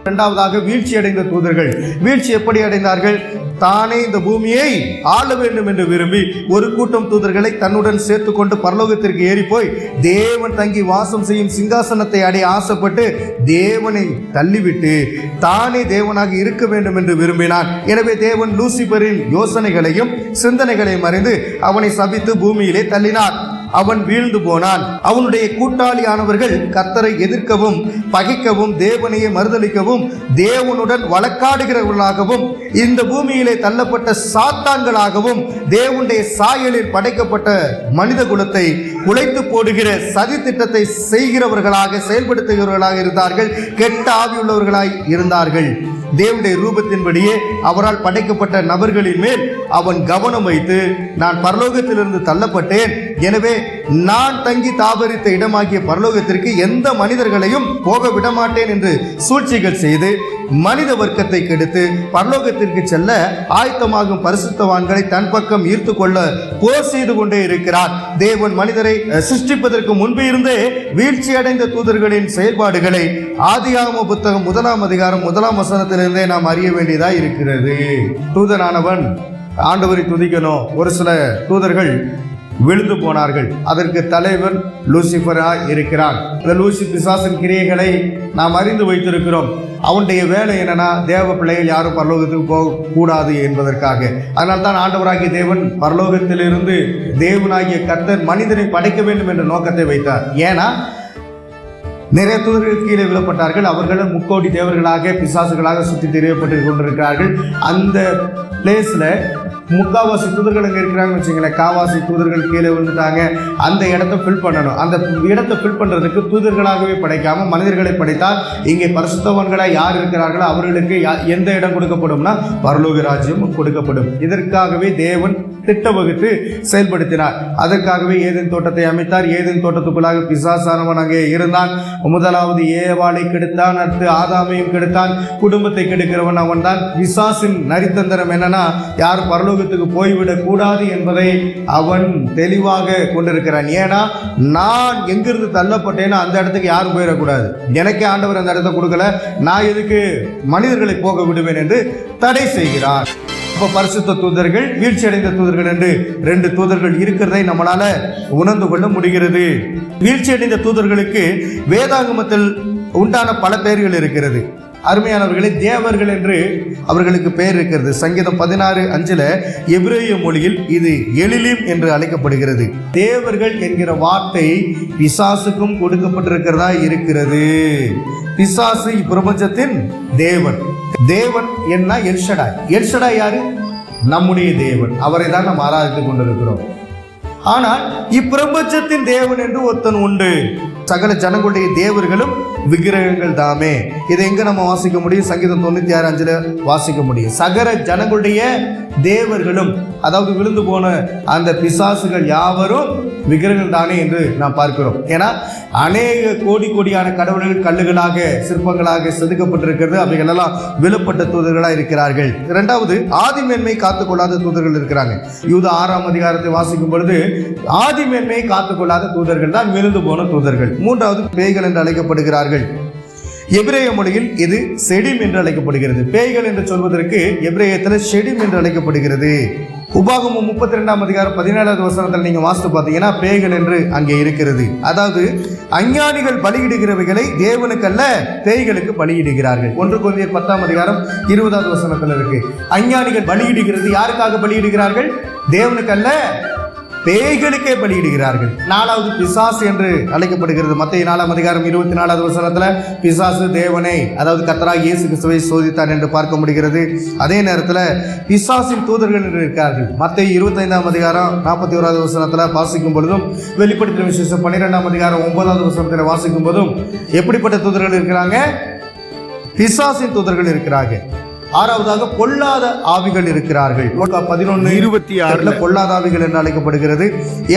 இரண்டாவதாக வீழ்ச்சி அடைந்த தூதர்கள். வீழ்ச்சி எப்படி அடைந்தார்கள்? தானே இந்த பூமியை ஆள வேண்டும் என்று விரும்பி ஒரு கூட்டம் தூதர்களை தன்னுடன் சேர்த்து கொண்டு பரலோகத்திற்கு ஏறி போய் தேவன் தங்கி வாசம் செய்யும் சிங்காசனத்தை அடைய ஆசைப்பட்டு தேவனை தள்ளிவிட்டு தானே தேவனாக இருக்க வேண்டும் என்று விரும்பினான். எனவே தேவன் லூசிபரின் யோசனைகளையும் சிந்தனைகளையும் அறிந்து அவனை சபித்து பூமியிலே தள்ளினார். அவன் வீழ்ந்து போனான். அவனுடைய கூட்டாளியானவர்கள் கர்த்தரை எதிர்க்கவும் பகைக்கவும் தேவனையே மறுதலிக்கவும் தேவனுடன் வழக்காடுகிறவர்களாகவும் இந்த பூமியிலே தள்ளப்பட்ட சாத்தான்களாகவும் தேவனுடைய சாயலில் படைக்கப்பட்ட மனித குலத்தை குலைத்து போடுகிற சதி திட்டத்தை செய்கிறவர்களாக செயல்படுத்துகிறவர்களாக இருந்தார்கள். கெட்ட ஆவியுள்ளவர்களாய் இருந்தார்கள். தேவனுடைய ரூபத்தின்படியே அவரால் படைக்கப்பட்ட நபர்களின் மேல் அவன் கவனம் வைத்து நான் பரலோகத்திலிருந்து தள்ளப்பட்டேன், எனவே நான் தங்கி தாபரித்த இடமாகிய பரலோகத்திற்கு எந்த மனிதர்களையும் போக விடமாட்டேன் என்று சூழ்ச்சிகள் செய்து மனித வர்க்கத்தை கெடுத்து பரலோகத்திற்கு செல்ல ஆயத்தமாகும் பரிசுத்தவான்களை தன் பக்கம் ஈர்த்து கொள்ள போர் செய்து கொண்டே இருக்கிறார். தேவன் மனிதரை சிருஷ்டிப்பதற்கு முன்பு இருந்தே வீழ்ச்சி அடைந்த தூதர்களின் செயல்பாடுகளை ஆதியாகம புத்தகம் 1ஆம் அதிகாரம் 1ஆம் வசனத்திலிருந்தே நாம் அறிய வேண்டியதாக இருக்கிறது. தூதனானவன் ஆண்டவரை துதிக்கணும். ஒரு சில தூதர்கள் விழுந்து போனார்கள். அதற்கு தலைவன் லூசிபராய் இருக்கிறான். இந்த லூசி பிசாசின் கிரியைகளை நாம் அறிந்து வைத்திருக்கிறோம். அவனுடைய வேலை என்னன்னா, தேவ பிள்ளைகள் யாரும் பரலோகத்துக்கு போக கூடாது என்பதற்காக. அதனால் தான் ஆண்டவராகிய தேவன் பரலோகத்திலிருந்து தேவனாகிய கர்த்தர் மனிதனை படைக்க வேண்டும் என்ற நோக்கத்தை வைத்தார். ஏன்னா நிறைய தூதர்கள் கீழே விழப்பட்டார்கள். அவர்களும் முக்கோடி தேவர்களாக பிசாசுகளாக சுற்றி தெரியப்பட்டு கொண்டிருக்கிறார்கள். அந்த பிளேஸ்ல முக்காவாசி தூதர்கள் அங்கே இருக்கிறாங்கன்னு வச்சுங்களேன். காவாசி தூதர்கள் கீழே விழுந்துட்டாங்க. அந்த இடத்தை ஃபில் பண்ணணும். அந்த இடத்தை ஃபில் பண்ணுறதுக்கு தூதர்களாகவே படைக்காமல் மனிதர்களை படைத்தால் இங்கே பரிசுத்தவான்களாக யார் இருக்கிறார்களோ அவர்களுக்கு எந்த இடம் கொடுக்கப்படும்னா பரலோக ராஜ்யம் கொடுக்கப்படும். இதற்காகவே தேவன் திட்ட வகுத்து செயல்படுத்தினார். அதற்காகவே ஏதேன் தோட்டத்தை அமைத்தார். ஏதேன் தோட்டத்துக்குள்ளாக பிசாசானவன் அங்கே இருந்தான். முதலாவது ஏவாளை கெடுத்தான், அடுத்து ஆதாமையும் கெடுத்தான். குடும்பத்தை கெடுக்கிறவன் அவன் தான். பிசாசின் நரித்தந்திரம் என்னன்னா, யாரும் பரலோகத்துக்கு போய்விடக் கூடாது என்பதை அவன் தெளிவாக கொண்டிருக்கிறான். ஏன்னா நான் எங்கிருந்து தள்ளப்பட்டேனோ அந்த இடத்துக்கு யாரும் போயிடக்கூடாது. எனக்கே ஆண்டவர் அந்த இடத்தை கொடுக்கல, நான் எதுக்கு மனிதர்களை போக விடுவேன் என்று தடை செய்கிறார். அப்போ பரிசுத்த தூதர்கள் வீழ்ச்சி அடைந்த தூதர்கள் என்று 2 தூதர்கள் இருக்கிறதை நம்மளால உணர்ந்து கொள்ள முடிகிறது. வீழ்ச்சி அடைந்த தூதர்களுக்கு வேதாகமத்தில் உண்டான பல பெயர்கள் இருக்கிறது. அருமையானவர்களே, தேவர்கள் என்று அவர்களுக்கு பெயர் இருக்கிறது. சங்கீதம் 16:5 எபிரேய மொழியில் இது எலிலிம் என்று அழைக்கப்படுகிறது. தேவர்கள் என்கிற வார்த்தை பிசாசுக்கும் கொடுக்கப்பட்டிருக்கிறதா இருக்கிறது. பிசாசு இப்பிரபஞ்சத்தின் தேவன். தேவன் என்ன? எல்ஷடாய். எல்ஷடாய் யாரு? நம்முடைய தேவன். அவரை தான் நாம் ஆராதித்துக் கொண்டிருக்கிறோம். ஆனால் இப்பிரபஞ்சத்தின் தேவன் என்று ஒருத்தன் உண்டு. சகல ஜனங்களுடைய தேவர்களும் விக்கிரகங்கள் தாமே. இதை எங்க நம்ம வாசிக்க முடியும்? சங்கீதம் 96:5 வாசிக்க முடியும். சகல ஜனங்களுடைய தேவர்களும், அதாவது விழுந்து போன அந்த பிசாசுகள் யாவரும் விக்கிரகங்கள் தானே என்று நாம் பார்க்கிறோம். ஏன்னா அநேக கோடியான கடவுள்கள் கல்லுகளாக சிற்பங்களாக செதுக்கப்பட்டிருக்கிறது. அவைகள் எல்லாம் விழுப்பட்ட தூதர்களாக இருக்கிறார்கள். இரண்டாவது, ஆதிமேன்மை காத்துக்கொள்ளாத தூதர்கள் இருக்கிறாங்க. யூதா 6ஆம் அதிகாரத்தை வாசிக்கும் பொழுது ஆதிமேன்மையை காத்துக்கொள்ளாத தூதர்கள் தான் விழுந்து போன தூதர்கள். மூன்றாவது, பேய்கள் என்று அழைக்கப்படுகிறார்கள். எபிரேய மொழியில் இது செடிம் என்று அழைக்கப்படுகிறது. பேய்கள் என்று சொல்வதற்கு எபிரேயத்தில் செடிம் என்று அழைக்கப்படுகிறது. உபாகமம் 32ஆம் அதிகாரம் 17வது வசனத்தில் நீங்க வாசித்து பார்த்தீங்கன்னா பேய்கள் என்று அங்கே இருக்கிறது. அதாவது அஞ்ஞானிகள் பலியிடுகிறவைகளை தேவனுக்கல்ல பேய்களுக்கு பலியிடுகிறார்கள். 1 கொரிந்தியர் 10ஆம் அதிகாரம் 20வது வசனத்தில் இருக்கு. அஞ்ஞானிகள் பலியிடுகிறது யாருக்காக பலியிடுகிறார்கள்? தேவனுக்கல்ல, பேய்களுக்கே பலியிடுகிறார்கள். 4வது பிசாசு என்று அழைக்கப்படுகிறது. மத்தேயு 4ஆம் அதிகாரம் 24வது வசனத்தில் பிசாசு தேவனை, அதாவது கர்த்தராகிய இயேசு கிறிஸ்துவை சோதித்தான் என்று பார்க்க முடிகிறது. அதே நேரத்தில் பிசாசின் தூதர்கள் என்று இருக்கிறார்கள். மத்தேயு 25ஆம் அதிகாரம் 41வது வசனத்தில் வாசிக்கும் பொழுதும், வெளிப்படுத்தின விசேஷம் 12ஆம் அதிகாரம் 9வது வசனத்தில் வாசிக்கும் போதும் எப்படிப்பட்ட தூதர்கள் இருக்கிறாங்க? பிசாசின் தூதர்கள் இருக்கிறார்கள். 6வதாக பொல்லாத ஆவிகள் இருக்கிறார்கள். 11:26 பொல்லாத ஆவிகள் என்று அழைக்கப்படுகிறது.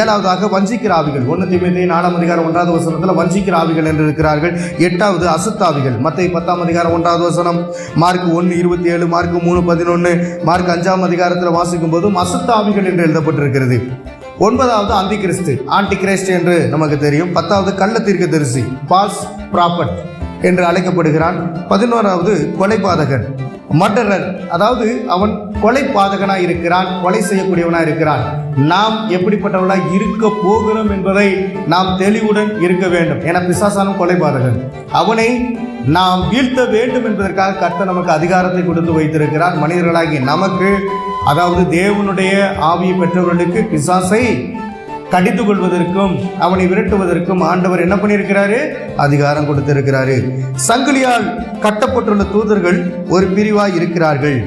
7வதாக வஞ்சிக்கிற ஆவிகள். 1 தீமோத்தேயு 4ஆம் அதிகாரம் 1வது வசனத்தில் வஞ்சிக்கிற ஆவிகள் என்று இருக்கிறார்கள். 8வது அசுத்தாவிகள். மத்தேயு 10ஆம் அதிகாரம் 1வது வசனம், மார்க் 1:27, மார்க் 3:11, மார்க் 5ஆம் அதிகாரத்தில் வாசிக்கும் போதும் அசுத்தாவிகள் என்று எழுதப்பட்டிருக்கிறது. 9வது அந்திகிறிஸ்து, ஆன்டி கிரைஸ்ட் என்று நமக்கு தெரியும். 10வது கள்ள தீர்க்கதரிசி, ஃபால்ஸ் ப்ராஃபட். என்று அழைக்கப்படுகிறான். 11வது கொலைபாதகன், மர்டரர், அதாவது அவன் கொலைபாதகனாய் இருக்கிறான், கொலை செய்யக்கூடியவனாய் இருக்கிறான். நாம் எப்படிப்பட்டவர்களாய் இருக்க போகிறோம் என்பதை நாம் தெளிவுடன் இருக்க வேண்டும். என பிசாசானும் கொலைபாதகன், அவனை நாம் வீழ்த்த வேண்டும் என்பதற்காக கர்த்தர் நமக்கு அதிகாரத்தை கொடுத்து வைத்திருக்கிறார். மனிதர்களாகி நமக்கு, அதாவது தேவனுடைய ஆவியை பெற்றவர்களுக்கு பிசாசை கடித்து கொள்வதற்கும் அவனை விரட்டுவதற்கும் ஆண்டவர் என்ன பண்ணியிருக்கிறாரு? அதிகாரம் கொடுத்திருக்கிறாரு. சங்கிலியால் கட்டப்பட்டுள்ள தூதர்கள் ஒரு பிரிவாய் இருக்கிறார்கள்.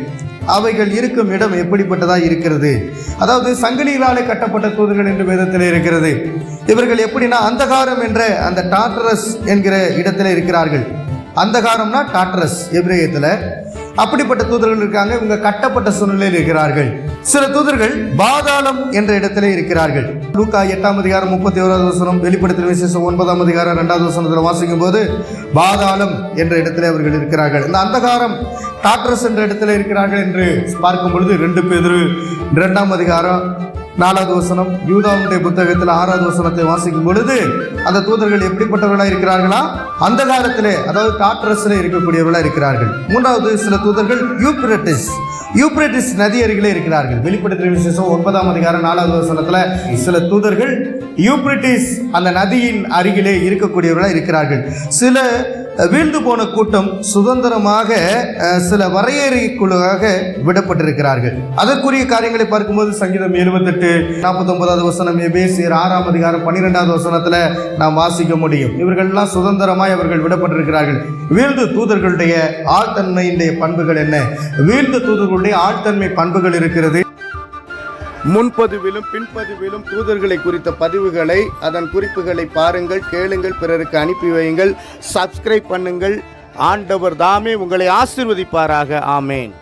அவைகள் இருக்கும் இடம் எப்படிப்பட்டதாக இருக்கிறது? அதாவது சங்கிலிகளாலே கட்டப்பட்ட தூதர்கள் என்று வேதத்தில் இருக்கிறது. இவர்கள் எப்படின்னா அந்தகாரம் என்ற அந்த டாட்டரஸ் என்கிற இடத்துல இருக்கிறார்கள். அந்தகாரம்னா டாட்டரஸ் எபிரேயத்தில். அப்படிப்பட்ட தூதர்கள் இருக்காங்க. இவங்க கட்டப்பட்ட சூழ்நிலையில் இருக்கிறார்கள். சில தூதர்கள் பாதாளம் என்ற இடத்திலே இருக்கிறார்கள். லூக்கா 8ஆம் அதிகாரம் 31வது வசனம், வெளிப்படுத்தின விசேஷம் 9ஆம் அதிகாரம் 2வது வசனத்தில் வாசிக்கும் போது பாதாளம் என்ற இடத்திலே அவர்கள் இருக்கிறார்கள். இந்த அந்தகாரம் டாட்டரஸ் என்ற இடத்துல இருக்கிறார்கள் என்று பார்க்கும் பொழுது 2 பேதுரு 2ஆம் அதிகாரம் 4வது வசனம், யூதாவுடைய புத்தகத்தில் 6வது வசனத்தை வாசிக்கும் பொழுது அந்த தூதர்கள் எப்படிப்பட்டவர்களாக இருக்கிறார்களா? அந்தகாரத்திலே, அதாவது டாட்டரஸிலே இருக்கக்கூடியவர்களாக இருக்கிறார்கள். 3வது சில தூதர்கள் யூப்ரட்டிஸ் நதி அருகிலே இருக்கிறார்கள். வெளிப்படுத்தின விசேஷம் 9ஆம் அதிகாரம் 4வது வசனத்தில் சில தூதர்கள் யூப்ரட்டிஸ் அந்த நதியின் அருகிலே இருக்கக்கூடியவர்களாக இருக்கிறார்கள். சில வீழ்ந்து போன கூட்டம் சுதந்திரமாக சில வரையறைக்குள்ளாக விடப்பட்டிருக்கிறார்கள். அதற்குரிய காரியங்களை பார்க்கும்போது சங்கீதம் 78 49வது வசனம், எபேசியர் 6ஆம் அதிகாரம் 12வது வசனத்தில் நாம் வாசிக்க முடியும். இவர்கள்லாம் சுதந்திரமாய் அவர்கள் விடப்பட்டிருக்கிறார்கள். வீழ்ந்து தூதர்களுடைய ஆழ்தன்மையுடைய பண்புகள் என்ன? வீழ்ந்த தூதர்களுடைய ஆழ்தன்மை பண்புகள் இருக்கிறது. முன்பதிவிலும் பின்பதிவிலும் தூதர்களை குறித்த பதிவுகளை, அதன் குறிப்புகளை பாருங்கள், கேளுங்கள், பிறருக்கு அனுப்பி வையுங்கள், சப்ஸ்கிரைப் பண்ணுங்கள். ஆண்டவர் தாமே உங்களை ஆசீர்வதிப்பாராக. ஆமேன்.